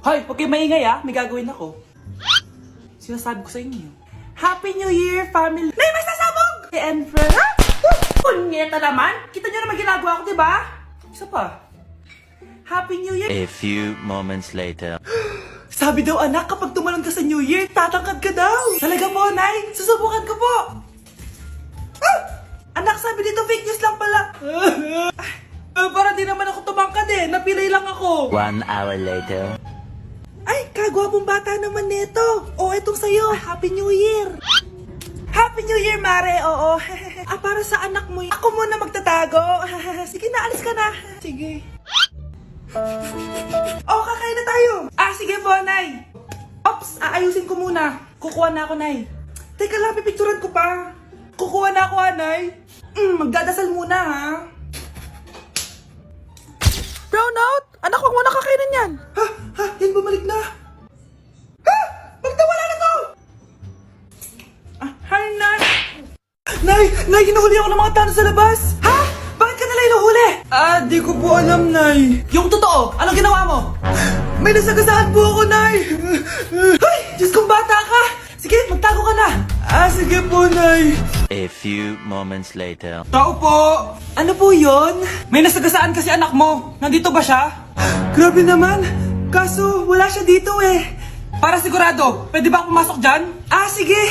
Hoy, huwag kayong maingay may gagawin ako. Sinasabi ko sa inyo. Happy New Year, family! Nay, may sasabog! And friend, ha? Punyeta naman! Kita nyo naman ginagawa ko, diba? Isa pa. Happy New Year! A few moments later. Sabi daw anak, kapag tumalon ka sa New Year, tatangkad ka daw! Talaga po, Nay! Susubukan ko po! Ah! Anak, sabi dito fake news lang pala! Para di naman ako tumangkad napilay lang ako! 1 hour later. Ay, kagwapong bata naman neto. O, etong sa'yo. Happy New Year. Happy New Year, Mare. Oo. Para sa anak mo. Ako muna magtatago. Sige na, alis ka na. Sige. Kakain na tayo. Sige po, Nay. Ops, aayusin ko muna. Kukuha na ako, Nay. Teka lang, pipicturan ko pa. Kukuha na ako, Nay. Magdadasal muna, ha. Brownout! Anak, wag mo nakakainin yan! Yan bumalik na! Bakit nawala na to? Hi, Nay! Nay, hinuhuli ako ng mga tano sa labas! Ha? Bakit ka nila hinuhuli? Di ko po alam, Nay. Yung totoo, anong ginawa mo? May nasagasaan po ako, Nay! Ay, Diyos kong bata ka! Sige, magtago ka na! Sige po, Nay. A few moments later. Tao po! Ano po yon? May nasagasaan kasi anak mo. Nandito ba siya? Grabe naman. Kaso, wala siya dito Para sigurado, pwede ba ako pumasok dyan? Sige.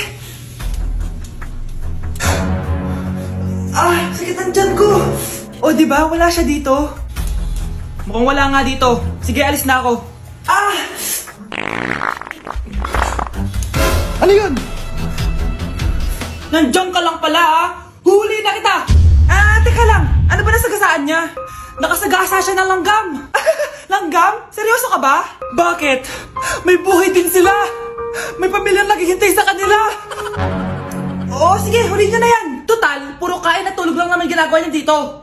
Sakit ang tiyan ko. O, diba? Wala siya dito. Mukhang wala nga dito. Sige, alis na ako. Ano yun? Nandiyan ka lang pala Huli na kita! Teka lang. Ano ba nasagasaan niya? Nakasagasa siya ng langgam. Langgam? Seryoso ka ba? Bakit? May buhay din sila. May pamilyang naghihintay sa kanila. Oo, sige. Huli niyo na yan. Total, puro kain at tulog lang naman ginagawa niya dito.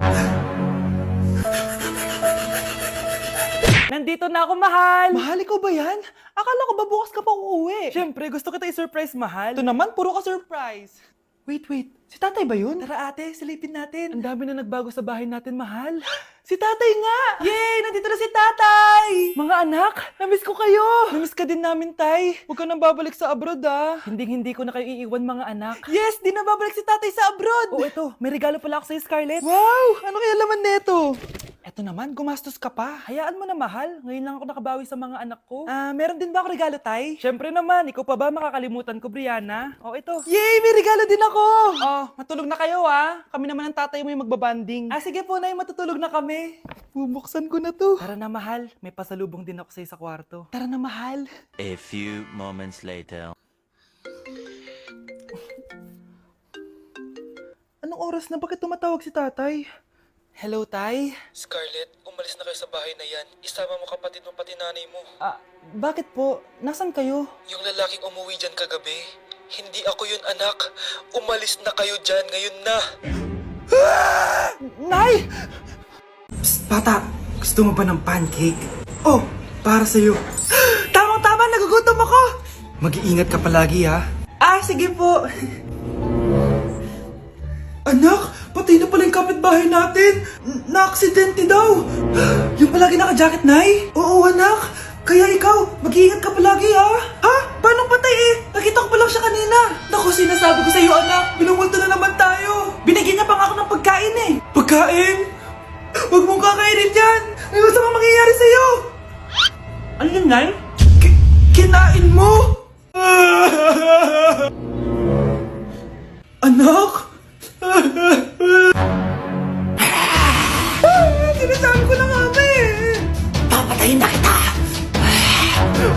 Nandito na ako, mahal. Mahal, ikaw ba yan? Akala ko ba bukas ka pa uuwi? Siyempre, gusto kita i-surprise, mahal. Ito naman, puro ka surprise. Wait. Si tatay ba yun? Tara ate, silipin natin. Ang dami na nagbago sa bahay natin, mahal. Si tatay nga! Yay! Nandito na si tatay! Mga anak, namiss ko kayo! Namiss ka din namin, tay. Huwag ka nang babalik sa abroad, Hindi ko na kayo iiwan, mga anak. Yes! Di na babalik si tatay sa abroad! Ito, may regalo pala ako sa'yo, Scarlett. Wow! Ano kaya laman neto? Eto naman, gumastos ka pa. Hayaan mo na, mahal. Ngayon lang ako nakabawi sa mga anak ko. Meron din ba ako regalo, tay? Siyempre naman, ikaw pa ba makakalimutan ko, Brianna? Ito. Yay! May regalo din ako! Matulog na kayo, Kami naman ang tatay mo yung magbabanding. Sige po, Nay, matutulog na kami. Bubuksan ko na to. Tara na, mahal. May pasalubong din ako sa'yo sa kwarto. Tara na, mahal. A few moments later. Anong oras na? Bakit tumatawag si tatay? Hello, tay? Scarlett, umalis na kayo sa bahay na yan. Isama mo kapatid mo pati nanay mo. Bakit po? Nasaan kayo? Yung lalaking umuwi dyan kagabi, hindi ako yun, anak. Umalis na kayo dyan ngayon na. Nay! Psst, bata! Gusto mo ba ng pancake? Para sa'yo. Tamang-tama, nagugutom ako! Mag-iingat ka palagi, sige po. Anak, patay na pala yung kapitbahay natin. Na-aksidente daw. Yung palagi naka-jacket, Nay? Oo, anak. Kaya ikaw, mag-iingat ka palagi, Paano patay Nakita ko pa lang siya kanina. Naku, sinasabi ko sa iyo, anak. Binumulto na naman tayo. Binigyan niya pa nga ako ng pagkain Pagkain? Huwag mong kakainin yan. Ano gusto mong mangyayari sa iyo? Ano yun, Nay? Kinain mo? Anak? Sinasabi ko na nga papatayin na kita!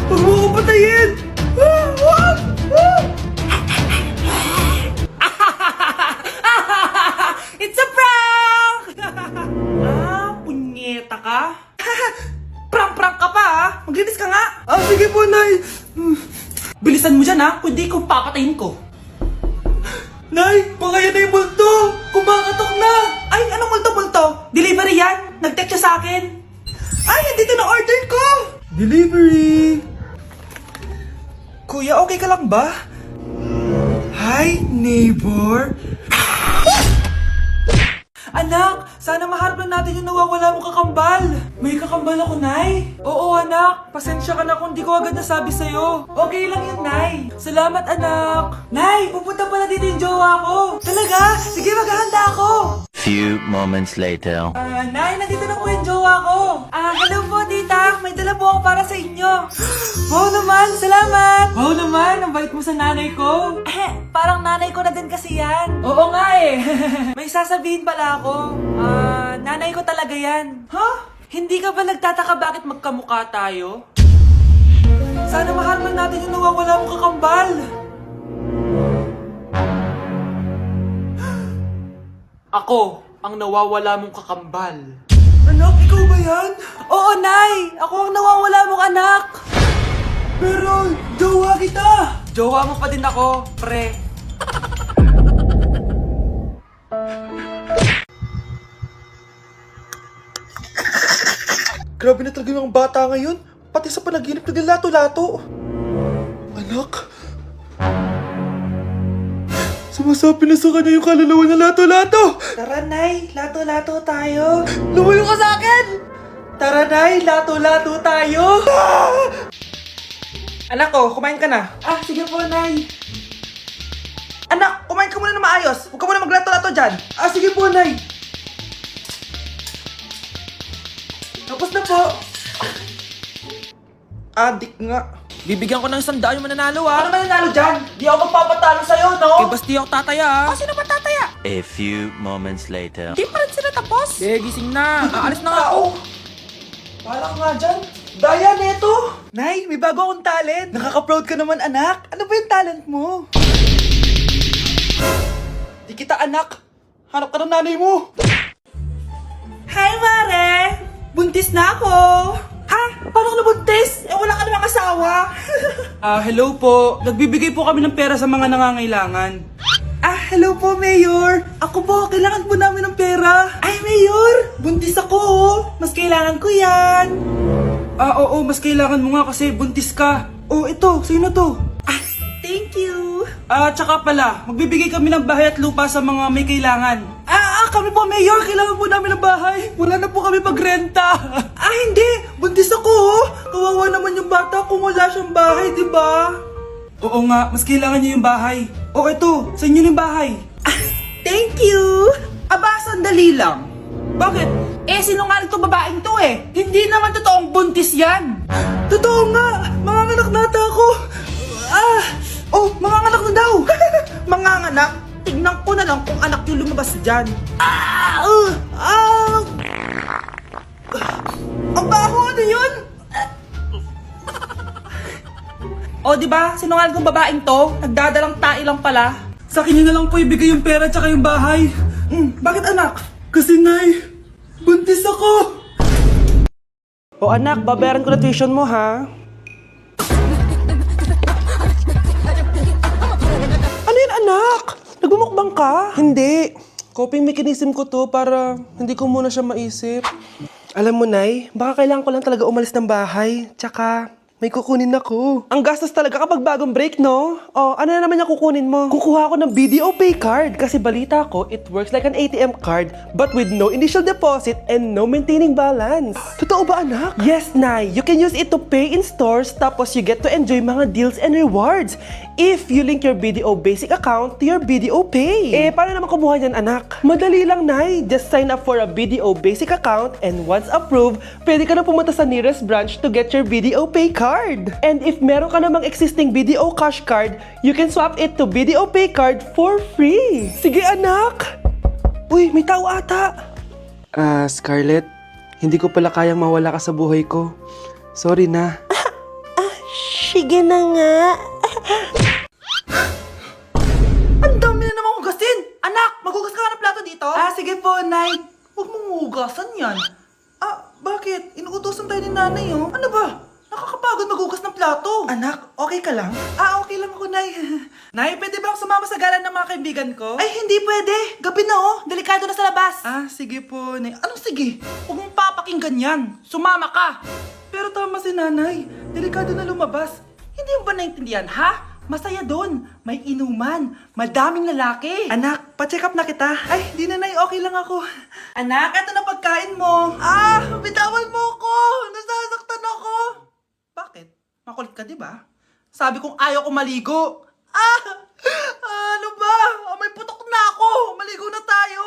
Huwag mo ko patayin! It's a prank! Punyeta ka? Prank ka pa Maglinis ka nga! Sige po, Nay! Bilisan mo dyan kundi ko papatayin ko. Nay, baka yan na yung multo! Kumakatok na! Ay, anong multo-multo? Delivery yan! Nag-text siya sa akin! Ay, nandito na order ko! Delivery! Kuya, okay ka lang ba? Hi, neighbor! Anak, Sana maharap lang natin yung nawawala mong kakambal. May kakambal ako, Nay. Oo, anak. Pasensya ka na kung di ko agad nasabi sa'yo. Okay lang yun, Nay. Salamat, anak. Nay, pupunta pala dito yung jowa ko. Talaga? Sige, maghahanda ako. Few moments later. Nay, nandito na po yung jowa ko. Hello po, tita. May dala po ako para sa inyo. Wow naman, salamat. Wow naman, ang bait mo sa nanay ko. Parang nanay ko na din kasi yan. Oo nga eh. May sasabihin pala ako. Nanay ko talaga yan. Hindi ka ba nagtataka bakit magkamukha tayo? Sana maharap lang natin yung nawawala mong kakambal. Ako, ang nawawala mong kakambal. Anak, ikaw ba yan? Oo, Nay! Ako ang nawawala mong anak! Pero, jowa kita! Jowa mo pa din ako, pre. Grabe na talaga yung bata ngayon. Pati sa panaginip naglato-lato. Anak? Sumasabi na sa kanya yung kaluluwa na lato-lato! Tara, Nay! Lato-lato tayo! Lumayo ka sa akin! Tara, Nay! Lato-lato tayo! Anak ko, kumain ka na. Sige po, Nay. Anak, kumain ka muna na maayos. Huwag ka muna maglato-lato dyan. Sige po, Nay. Tapos na po. Adik nga. Bibigyan ko ng 100 yung mananalo, Ano mananalo dyan? Di ako magpapatalo sa'yo, no? Basti ako tataya, Sino ba tataya? A few moments later. Di pa rin sila tapos. Gising na. Aalis na nga ako. Wala ka nga dyan. Daya, neto. Nay, may bago akong talent. Nakaka-proud ka naman, anak. Ano ba yung talent mo? Di kita, anak. Hanap ka ng nanay mo. Hi, Mare. Buntis na ako. Paano ka nabuntis? Wala ka namang asawa. Hello po. Nagbibigay po kami ng pera sa mga nangangailangan. Hello po, Mayor. Ako po, kailangan po namin ng pera. Ay, Mayor, buntis ako, Mas kailangan ko yan. Oo, mas kailangan mo nga kasi buntis ka. Ito, sino to? Thank you. Tsaka pala, magbibigay kami ng bahay at lupa sa mga may kailangan. Kami po, Mayor, kailangan po namin ng bahay. Wala na po kami pagrenta. Hindi. Buntis ako, Kawawa naman yung bata kung wala siyang bahay, di ba? Oo nga, mas kailangan niyo yung bahay. Ito, sa inyo yung bahay. Thank you. Sandali lang. Bakit? Sinungaling to babaeng to Hindi naman totoong buntis yan. Totoo nga, manganganak nata ako. Manganganak na daw. Manganganak? Tignan ko na lang kung anak yung lumabas dyan. Ang baho, ano yun? Diba? Sinungaling kong babaeng to, nagdadalang tae lang pala. Sa akin na lang po ibigay yung pera tsaka yung bahay. Bakit, anak? Kasi, Nay, buntis ako. Anak, babayaran ko na tuition mo, ha? Ano yun, anak? Nagmumukbang ka? Hindi. Coping mechanism ko to para hindi ko muna siya maisip. Alam mo, Nay, baka kailangan ko lang talaga umalis ng bahay. Tsaka, may kukunin ako. Ang gastos talaga kapag bagong break, no? Ano na naman yung kukunin mo? Kukuha ako ng BDO Pay card kasi balita ko, it works like an ATM card but with no initial deposit and no maintaining balance. Totoo ba, anak? Yes, Nay. You can use it to pay in stores tapos you get to enjoy mga deals and rewards if you link your BDO Basic account to your BDO Pay. Paano naman kumuha yan, anak? Madali lang, Nay. Just sign up for a BDO Basic account and once approved, pwede ka na pumunta sa nearest branch to get your BDO Pay card. And if meron ka namang existing BDO Cash card, you can swap it to BDO Pay card for free. Sige, anak. Uy, may tao ata. Scarlett, hindi ko pala kayang mawala ka sa buhay ko. Sorry na. Sige na nga. Ang dami na naman hugasin. Anak, maghugas ka ng plato dito? Sige po, Nay. Huwag mong hugasan yan. Bakit? Inuutosan tayo ni Nanay, Ano ba? Nakakapagod maghugas ng plato. Anak, okay ka lang? Okay lang ako, Nay. Nay, pwede ba akong sumama sa gala ng mga kaibigan ko? Ay, hindi pwede. Gabi na, Delikado na sa labas. Sige po, Nay. Anong sige? Huwag mong papakinggan yan. Sumama ka. Pero tama si Nanay. Delikado na lumabas. Hindi mo ba naintindihan, ha? masaya doon. May inuman, madaming lalaki. Anak, pa-check up na kita. Ay, di na, Nay, okay lang ako. Anak, eto na pagkain mo. Bitawan mo ako. Nasasaktan ako. Bakit? Makulit ka, di ba? Sabi kong ayaw ko maligo. Ano ba? May putok na ako. Maligo na tayo.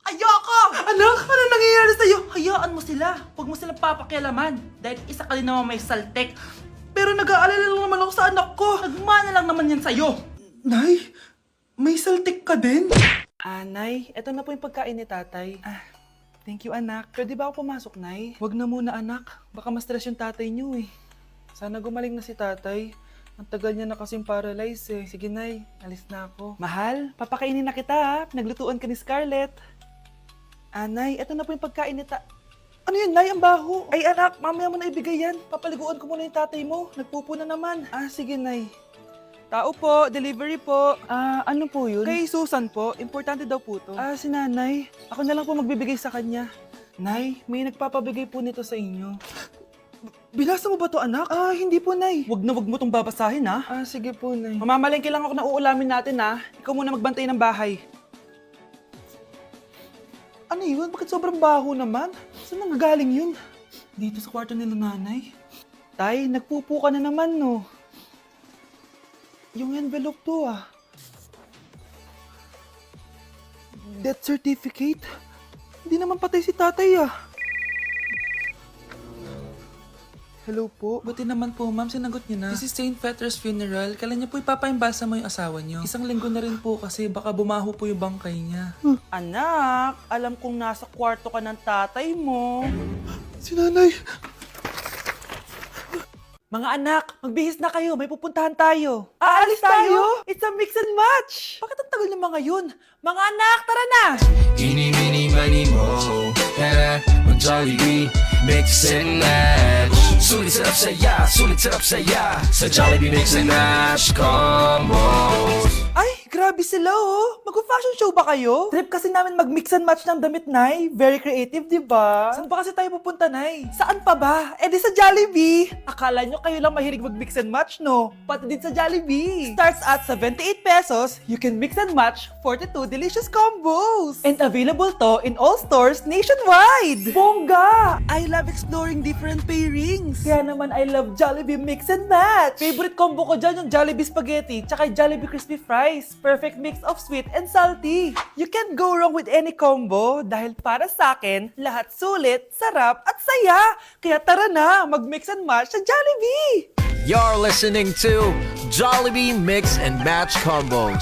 Ayoko! Anak, ano nangyayari sa'yo? Hayaan mo sila. Huwag mo silang papakialaman. Dahil isa ka din naman may saltek. Pero nag-aalala lang naman ako sa anak ko. Nagmana lang naman yan sa'yo. Nay, may saltik ka din? Nay, eto na po yung pagkain ni tatay. Thank you, anak. Pwede ba ako pumasok, Nay? Huwag na muna, anak. Baka ma-stress yung tatay niyo eh. Sana gumaling na si tatay. Ang tagal niya na kasing paralyzed eh. Sige, Nay. Alis na ako. Mahal, papakainin na kita ha. Pinaglutuan ka ni Scarlett. Nay, eto na po yung pagkain ni Ano yun, Nay? Ang baho. Ay, anak, mamaya mo na ibigay yan. Papaliguan ko muna yung tatay mo. Nagpupo na naman. Sige, Nay. Tao po, delivery po. Ano po yun? Kay Susan po. Importante daw po to. Si Nanay. Ako na lang po magbibigay sa kanya. Nay, may nagpapabigay po nito sa inyo. Binasa mo ba to, anak? Hindi po, Nay. Wag mo tong babasahin, ha? Sige po, Nay. Mamamalengke lang ako na uulamin natin, ha? Ikaw muna magbantay ng bahay. Ano yun? Bakit sobrang baho naman? Saan nanggagaling yun? Dito sa kwarto nila nanay. Tay, nagpupo ka na naman, no? Yung envelope to, Death certificate? Hindi naman patay si tatay, Hello po. Buti naman po, ma'am, sinagot niyo na. This is St. Peter's Funeral. Kailan niya po ipapaimbasa mo yung asawa niyo? Isang linggo na rin po kasi baka bumaho po yung bangkay niya. Anak, alam kong nasa kwarto ka ng tatay mo. Si nanay. Mga anak, magbihis na kayo. May pupuntahan tayo. Aalis tayo? It's a mix and match. Bakit ang tagal ng mga yun? Mga anak, tara na! Eeny, meeny, miny, mo. Tara, mag-Jollibee, mix and match. Sulit sarap saya. Sa Jollibee mix and match combo. Ay, grabe sila Mag-fashion show ba kayo? Trip kasi namin mag-mix and match ng damit, Nay. Very creative, di ba? Saan ba kasi tayo pupunta, Nay? Saan pa ba? Di sa Jollibee. Akala nyo kayo lang mahilig mag-mix and match, no? Pati din sa Jollibee. Starts at 78 pesos, you can mix and match 42 delicious combos. And available to in all stores nationwide. Bongga! I love exploring different pairings. Kaya naman I love Jollibee mix and match. Favorite combo ko dyan yung Jollibee spaghetti tsaka Jollibee crispy fries. Perfect mix of sweet and salty. You can't go wrong with any combo dahil para sa akin, lahat sulit, sarap at saya. Kaya tara na, mag-mix and match sa Jollibee! You're listening to Jollibee Mix and Match Combos.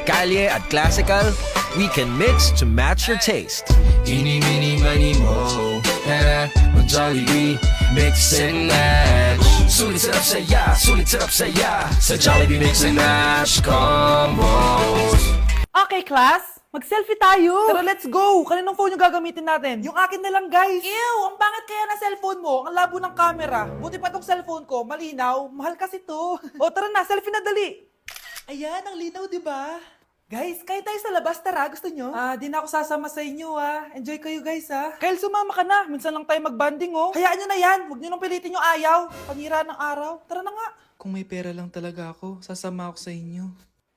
Kalye at classical, we can mix to match your taste. Eeny, meeny, miny, mo. Tara, mag-Jollibee, mix and match. Sulit sarap saya. Sa Jollibee Mix and Match Combos. Okay, class. Mag-selfie tayo. Tara, let's go. Kaninong phone yung gagamitin natin? Yung akin na lang, guys. Ew, ang pangit kaya na cellphone mo. Ang labo ng camera. Buti pa tong cellphone ko. Malinaw. Mahal kasi to. O, tara na. Selfie na dali. Ayan, ang linaw, di ba? Guys, kayo tayo sa labas. Tara, gusto nyo? Di na ako sasama sa inyo, Enjoy kayo, guys, Kyle, sumama ka na. Minsan lang tayo mag-banding, Hayaan nyo na yan. Huwag nyo nang pilitin yung ayaw. Panira ng araw. Tara na nga. Kung may pera lang talaga ako, sasama ako sa inyo.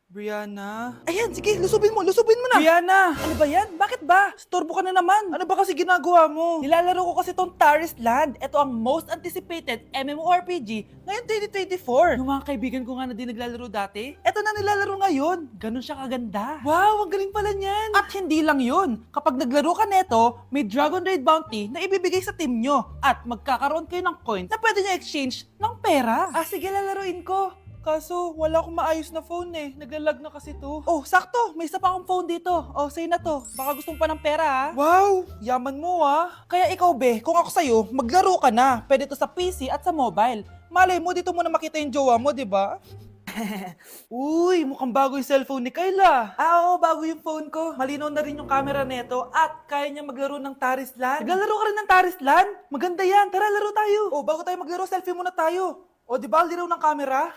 Brianna? Ayan, sige, lusubin mo na. Brianna! Ano ba yan? Bakit ba? Storbo ka na naman. Ano ba kasi ginagawa mo? Nilalaro ko kasi tong Taris Land. Ito ang most anticipated MMORPG ngayon 2024. Yung mga kaibigan ko nga na di naglalaro dati, ito na nilalaro ngayon. Ganun siya kaganda. Wow, ang galing pala niyan. At hindi lang yun. Kapag naglaro ka neto, may Dragon Raid Bounty na ibibigay sa team nyo. At magkakaroon kayo ng coins na pwede nyo exchange ng pera. Sige, lalaruin ko. Kaso, wala akong maayos na phone Naglalag na kasi to. Oh, sakto! May isa pa akong phone dito. Oh, sa'yo na to. Baka gusto mo pa ng pera, Wow! Yaman mo, Kaya ikaw, be, kung ako sa'yo, maglaro ka na. Pwede to sa PC at sa mobile. Malay mo, dito mo na makita yung jowa mo, di ba? Uy, mukhang bago yung cellphone ni Kayla. Oo, bago yung phone ko. Malinaw na rin yung camera neto at kaya niya maglaro ng Taris Land. Naglalaro ka rin ng Taris Land? Maganda yan. Tara, laro tayo. Oh, bago tayo maglaro, selfie muna tayo. O, di ba, linaw ng camera?